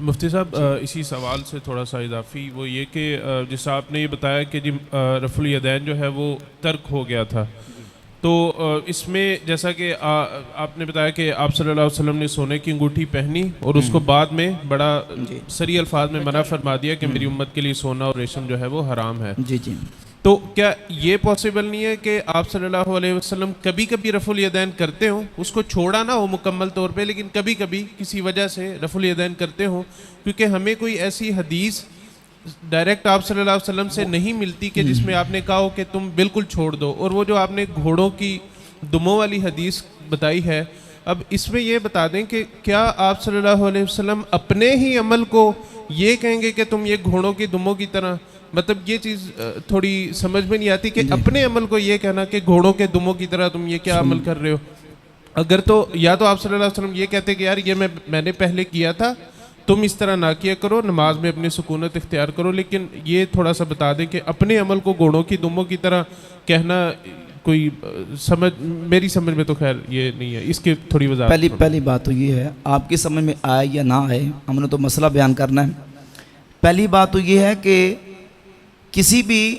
مفتی صاحب اسی سوال سے تھوڑا سا اضافی وہ یہ کہ جس آپ نے یہ بتایا کہ جی رفع الیدین جو ہے وہ ترک ہو گیا تھا، تو اس میں جیسا کہ آپ نے بتایا کہ آپ صلی اللہ علیہ وسلم نے سونے کی انگوٹھی پہنی اور اس کو بعد میں بڑا صریح الفاظ میں منع فرما دیا کہ میری امت کے لیے سونا اور ریشم جو ہے وہ حرام ہے. جی جی. تو کیا یہ پاسبل نہیں ہے کہ آپ صلی اللہ علیہ وسلم کبھی کبھی رفع الیدین کرتے ہوں، اس کو چھوڑا نہ ہو مکمل طور پہ، لیکن کبھی کبھی کسی وجہ سے رفع الیدین کرتے ہوں؟ کیونکہ ہمیں کوئی ایسی حدیث ڈائریکٹ آپ صلی اللہ علیہ وسلم سے نہیں ملتی کہ جس میں آپ نے کہا ہو کہ تم بالکل چھوڑ دو. اور وہ جو آپ نے گھوڑوں کی دموں والی حدیث بتائی ہے، اب اس میں یہ بتا دیں کہ کیا آپ صلی اللہ علیہ وسلم اپنے ہی عمل کو یہ کہیں گے کہ تم یہ گھوڑوں کی دموں کی طرح، مطلب یہ چیز تھوڑی سمجھ میں نہیں آتی کہ اپنے عمل کو یہ کہنا کہ گھوڑوں کے دموں کی طرح تم یہ کیا عمل کر رہے ہو. اگر تو یا تو آپ صلی اللہ علیہ وسلم یہ کہتے کہ یار یہ میں نے پہلے کیا تھا، تم اس طرح نہ کیا کرو، نماز میں اپنی سکونت اختیار کرو، لیکن یہ تھوڑا سا بتا دیں کہ اپنے عمل کو گھوڑوں کی دموں کی طرح کہنا کوئی میری سمجھ میں تو خیر یہ نہیں ہے. اس کی تھوڑی وضاحت. پہلی بات تو یہ ہے، آپ کی سمجھ میں آئے یا نہ آئے، ہم نے تو مسئلہ بیان کرنا ہے. پہلی بات تو یہ ہے کہ کسی بھی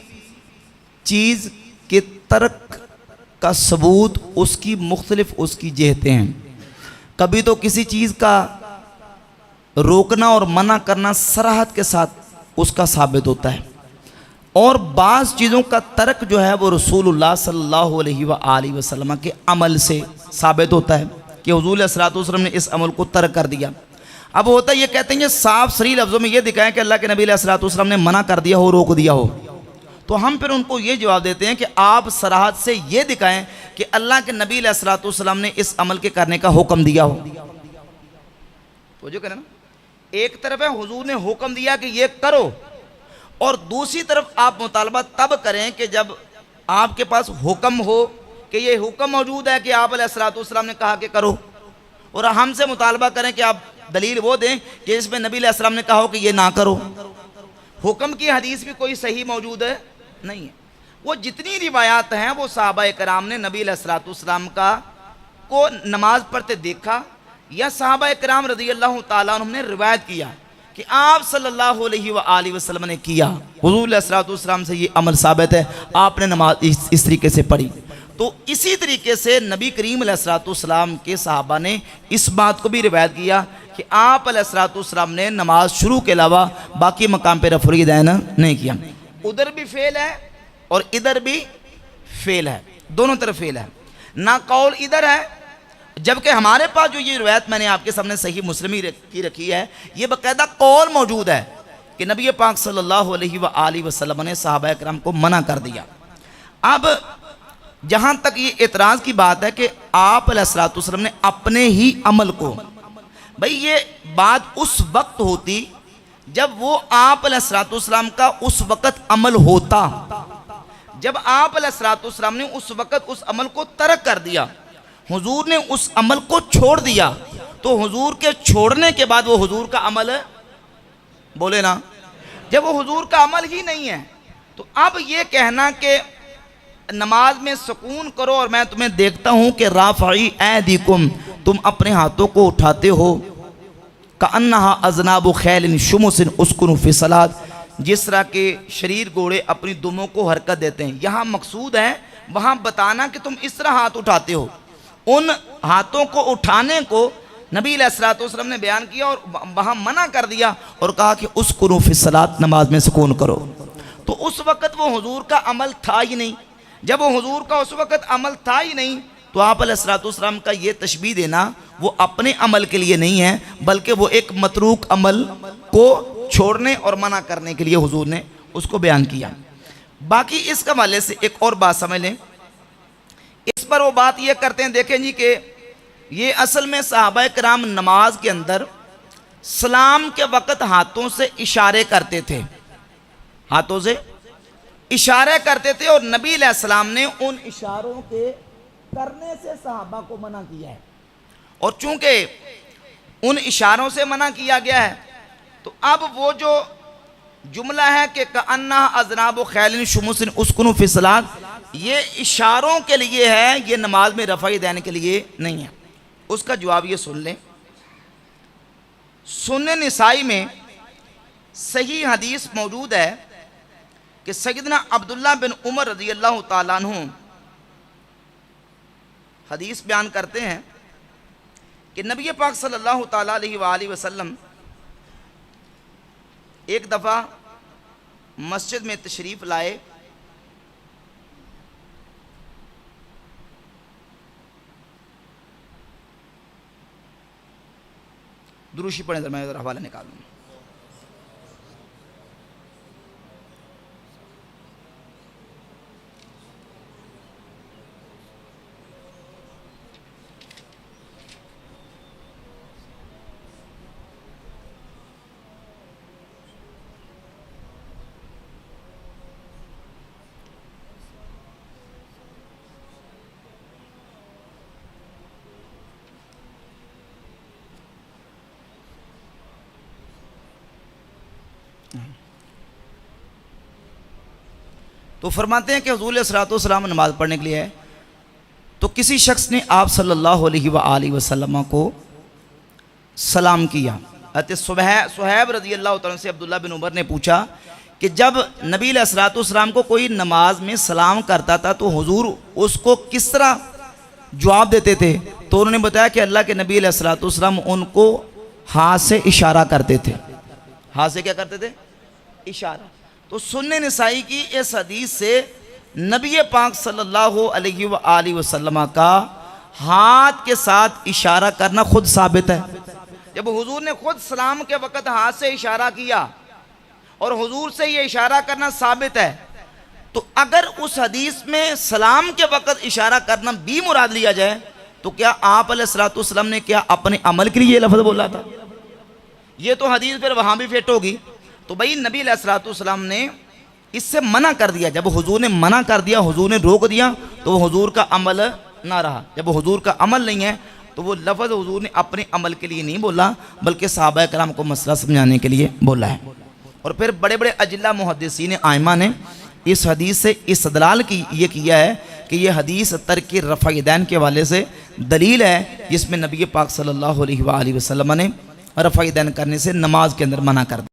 چیز کے ترک کا ثبوت اس کی مختلف اس کی جہتیں ہیں. کبھی تو کسی چیز کا روکنا اور منع کرنا صراحت کے ساتھ اس کا ثابت ہوتا ہے، اور بعض چیزوں کا ترک جو ہے وہ رسول اللہ صلی اللہ علیہ وآلہ وسلم کے عمل سے ثابت ہوتا ہے کہ حضور علیہ الصلوۃ والسلام نے اس عمل کو ترک کر دیا. اب ہوتا یہ کہتے ہیں کہ صاف صریح لفظوں میں یہ دکھائیں کہ اللہ کے نبی علیہ الصلوۃ والسلام نے منع کر دیا ہو، روک دیا ہو، تو ہم پھر ان کو یہ جواب دیتے ہیں کہ آپ صراحت سے یہ دکھائیں کہ اللہ کے نبی علیہ الصلوۃ والسلام نے اس عمل کے کرنے کا حکم دیا ہو. تو جو کہنا نا، ایک طرف ہے حضور نے حکم دیا کہ یہ کرو، اور دوسری طرف آپ مطالبہ تب کریں کہ جب آپ کے پاس حکم ہو، کہ یہ حکم موجود ہے کہ آپ علیہ الصلوۃ والسلام نے کہا کہ کرو، اور ہم سے مطالبہ کریں کہ آپ دلیل وہ دیں کہ اس میں نبی علیہ السلام نے کہا ہو کہ یہ نہ کرو. حکم کی حدیث بھی کوئی صحیح موجود ہے نہیں ہے. وہ جتنی روایات ہیں وہ صحابہ کرام نے نبی علیہ الصلوۃ والسلام کو نماز پڑھتے دیکھا، یا صحابہ کرام رضی اللہ تعالیٰ عنہ نے روایت کیا کہ آپ صلی اللہ علیہ وآلہ وسلم نے کیا. حضور علیہ الصلوۃ والسلام سے یہ عمل ثابت ہے، آپ نے نماز اس طریقے سے پڑھی. تو اسی طریقے سے نبی کریم علیہ الصلوۃ والسلام کے صحابہ نے اس بات کو بھی روایت کیا کہ آپ علیہ الصلوۃ والسلام نے نماز شروع کے علاوہ باقی مقام پہ رفع الیدین نہیں کیا. ادھر بھی فعل ہے اور ادھر بھی فعل ہے، دونوں طرف فعل ہے. نہ قول ادھر ہے، جبکہ ہمارے پاس جو یہ روایت میں نے آپ کے سامنے صحیح مسلم کی رکھی ہے، یہ باقاعدہ قول موجود ہے کہ نبی پاک صلی اللہ علیہ وآلہ وسلم نے صحابہ کرام کو منع کر دیا. اب جہاں تک یہ اعتراض کی بات ہے کہ آپ علیہ الصلوۃ والسلام نے اپنے ہی عمل کو، بھئی یہ بات اس وقت ہوتی جب وہ آپ علیہ الصلوۃ والسلام کا اس وقت عمل ہوتا. جب آپ علیہ الصلوۃ والسلام نے اس وقت اس عمل کو ترک کر دیا، حضور نے اس عمل کو چھوڑ دیا، تو حضور کے چھوڑنے کے بعد وہ حضور کا عمل ہے، بولے نا، جب وہ حضور کا عمل ہی نہیں ہے، تو اب یہ کہنا کہ نماز میں سکون کرو اور میں تمہیں دیکھتا ہوں کہ رافعی ایدیکم، تم اپنے ہاتھوں کو اٹھاتے ہو، کأنہا اذناب خیل شمس اسکنوا فی الصلاۃ، جس طرح کے شریر گھوڑے اپنی دموں کو حرکت دیتے ہیں. یہاں مقصود ہے وہاں بتانا کہ تم اس طرح ہاتھ اٹھاتے ہو. ان ہاتھوں کو اٹھانے کو نبی علیہ الصلوۃ والسلام نے بیان کیا اور وہاں منع کر دیا اور کہا کہ اسکنوا فی الصلاۃ، نماز میں سکون کرو. تو اس وقت وہ حضور کا عمل تھا ہی نہیں. جب وہ حضور کا اس وقت عمل تھا ہی نہیں، تو آپ علیہ الصلوۃ والسلام کا یہ تشبیہ دینا وہ اپنے عمل کے لیے نہیں ہے، بلکہ وہ ایک متروک عمل کو چھوڑنے اور منع کرنے کے لیے حضور نے اس کو بیان کیا. باقی اس حوالے سے ایک اور بات سمجھ لیں. اس پر وہ بات یہ کرتے ہیں، دیکھیں جی کہ یہ اصل میں صحابہ کرام نماز کے اندر سلام کے وقت ہاتھوں سے اشارے کرتے تھے، ہاتھوں سے اشارے کرتے تھے، اور نبی علیہ السلام نے ان اشاروں کے کرنے سے صحابہ کو منع کیا ہے. اور چونکہ ان اشاروں سے منع کیا گیا ہے، تو اب وہ جو جملہ ہے کہ کأنہا اذناب خیل شمس اسکنوا فی الصلاۃ، یہ اشاروں کے لیے ہے، یہ نماز میں رفع دینے کے لیے نہیں ہے. اس کا جواب یہ سن لیں سنن نسائی میں صحیح حدیث موجود ہے کہ سیدنا عبداللہ بن عمر رضی اللہ تعالیٰ عنہ حدیث بیان کرتے ہیں کہ نبی پاک صلی اللہ تعالیٰ علیہ وآلہ وسلم ایک دفعہ مسجد میں تشریف لائے، دروشی پڑھیں، میں ذرا حوالہ نکالوں۔ تو فرماتے ہیں کہ حضور علیہ الصلوۃ والسلام نماز پڑھنے کے لیے ہے، تو کسی شخص نے آپ صلی اللہ علیہ وآلہ وسلم کو سلام کیا۔ حضرت صہیب رضی اللہ تعالیٰ سے عبداللہ بن عمر نے پوچھا کہ جب نبی علیہ الصلوۃ والسلام کو کوئی نماز میں سلام کرتا تھا تو حضور اس کو کس طرح جواب دیتے تھے؟ تو انہوں نے بتایا کہ اللہ کے نبی علیہ الصلوۃ والسلام ان کو ہاتھ سے اشارہ کرتے تھے۔ ہاتھ سے کیا کرتے تھے؟ اشارہ۔ تو سنن نسائی کی اس حدیث سے نبی پاک صلی اللہ علیہ وآلہ وسلم کا ہاتھ کے ساتھ اشارہ کرنا خود ثابت ہے۔ جب حضور نے خود سلام کے وقت ہاتھ سے اشارہ کیا اور حضور سے یہ اشارہ کرنا ثابت ہے، تو اگر اس حدیث میں سلام کے وقت اشارہ کرنا بھی مراد لیا جائے تو کیا آپ علیہ الصلوۃ والسلام نے کیا اپنے عمل کے لیے یہ لفظ بولا تھا؟ یہ تو حدیث پھر وہاں بھی فٹ ہوگی۔ تو بھائی نبی علیہ الصلوۃ والسلام نے اس سے منع کر دیا۔ جب حضور نے منع کر دیا، حضور نے روک دیا، تو وہ حضور کا عمل نہ رہا۔ جب حضور کا عمل نہیں ہے تو وہ لفظ حضور نے اپنے عمل کے لیے نہیں بولا بلکہ صحابہ کرام کو مسئلہ سمجھانے کے لیے بولا ہے۔ اور پھر بڑے بڑے اجلہ محدثین ائمہ نے اس حدیث سے استدلال یہ کیا ہے کہ یہ حدیث ترک رفع یدین کے حوالے سے دلیل ہے، جس میں نبی پاک صلی اللہ علیہ وآلہ وسلم نے رفع یدین کرنے سے نماز کے اندر منع کر دیا۔